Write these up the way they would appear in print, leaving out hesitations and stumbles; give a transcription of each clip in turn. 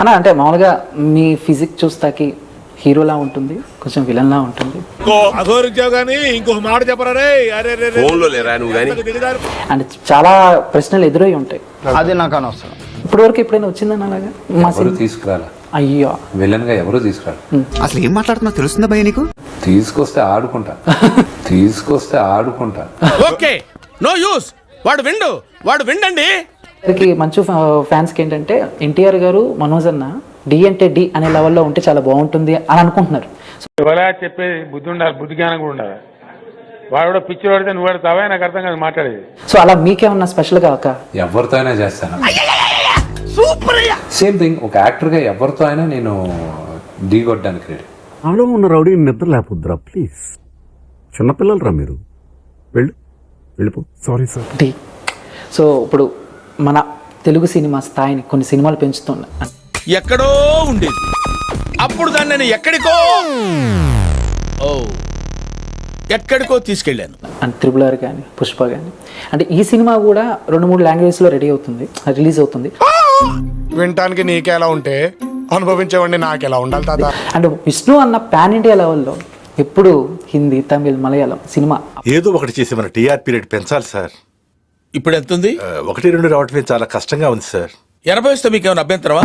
అన్న అంటే మామూలుగా మీ ఫిజిక్ చూస్తాకి హీరోలా ఉంటుంది, కొంచెం విలన్లా ఉంటుంది. అండ్ చాలా ప్రశ్నలు ఎదురై ఉంటాయి. అది నాకు అనవసరం. ఇప్పటివరకు ఎప్పుడైనా వచ్చిందని అలాగా మా తీసుకురాలా? అయ్యో విలన్ గా ఎవరు తీసుకురాలి. అసలు ఏం మాట్లాడుతున్నా తెలుస్తుందా భయ నీకు? తీసుకొస్తే ఆడుకుంటా. Okay no use. వాడు విండండి. మంచు ఫ్యాన్స్ కి ఏంటంటే ఎన్టీఆర్ గారు మనోజ్ అన్న డి అంటే డి అనే లెవెల్లో ఉంటే చాలా బాగుంటుంది అని అనుకుంటున్నారు. ఎవరా చెప్పేది బుద్ధి ఉండాలి, బుద్ధి జ్ఞానం కూడా ఉండాలి. వాడు కూడా పిచ్చి పడితే నువ్వు పడతావా? నాకు అర్థం కాదు మాట్లాడేది. సో అలా మీకేమన్నా స్పెషల్ గా ఒక ఎవరితో అయినా చేస్తాను. సేమ్ థింగ్, ఒక యాక్టర్ గా ఎవరితో అయినా నేను ఢీ కొట్టడానికి రెడీ. నాలో ఉన్న రౌడీ నిద్ర లేపుద్రా ప్లీజ్. చిన్నపిల్లలు రా మీరు, వెళ్ళిపో. Sorry sir. డి. సో ఇప్పుడు మన తెలుగు సినిమా స్థాయిని కొన్ని సినిమాలు పెంచుతున్నాయి. ఎక్కడో ఉండేది, అప్పుడు దాన్ని నేను ఎక్కడికో తీసుకెళ్ళాను. అండ్ త్రిబుల్ ఆర్ కానీ పుష్ప కానీ, అంటే ఈ సినిమా కూడా 2-3 లాంగ్వేజ్లో రెడీ అవుతుంది, రిలీజ్ అవుతుంది. వినటానికి నీకెలా ఉంటే అనుభవించేవాడిని నాకెలా ఉండాలి తాత. అండ్ విష్ణు అన్న పాన్ ఇండియా లెవెల్లో ఎప్పుడు హిందీ, తమిళ్, మలయాళం సినిమా ఏదో ఒకటి చేసి మన టీఆర్పీ రేట్ పెంచాలి సార్. ఇప్పుడు ఎంత ఉంది? 1-2 రావటమే చాలా కష్టంగా ఉంది సార్. 80 వస్తే మీకు ఏమైనా అభ్యంతరమా?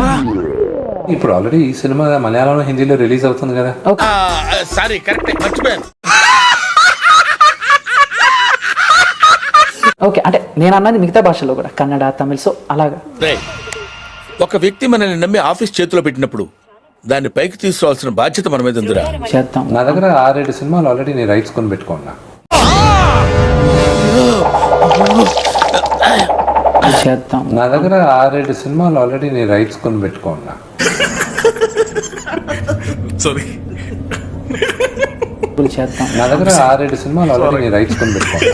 ఇప్పుడు ఆల్రెడీ ఈ సినిమా మలయాళం, హిందీలో రిలీజ్ అవుతుంది కదా. సారీ, కరెక్ట్, మర్చిపోయాను. ఓకే, అంటే నేను అన్నది మిగతా భాషలో కూడా, కన్నడ, తమిళ్, సో అలాగా. ఒక వ్యక్తి మనల్ని నమ్మి ఆఫీస్ చేతిలో పెట్టినప్పుడు దాన్ని పైకి తీసుకురావాల్సిన బాధ్యత మన మీద ఉందిరా. చేద్దాం. నా దగ్గర 6-7 సినిమాలు ఆల్రెడీ నేను రైట్స్ కొని పెట్టుకున్నా. చేద్దాం. నా దగ్గర 6-7 సినిమాలు ఆల్రెడీ నేను రైట్స్ కొని పెట్టుకున్నా. చేద్దాం. నా దగ్గర 6-7 సినిమాలు ఆల్రెడీ నేను రైట్స్ కొని పెట్టుకున్నా.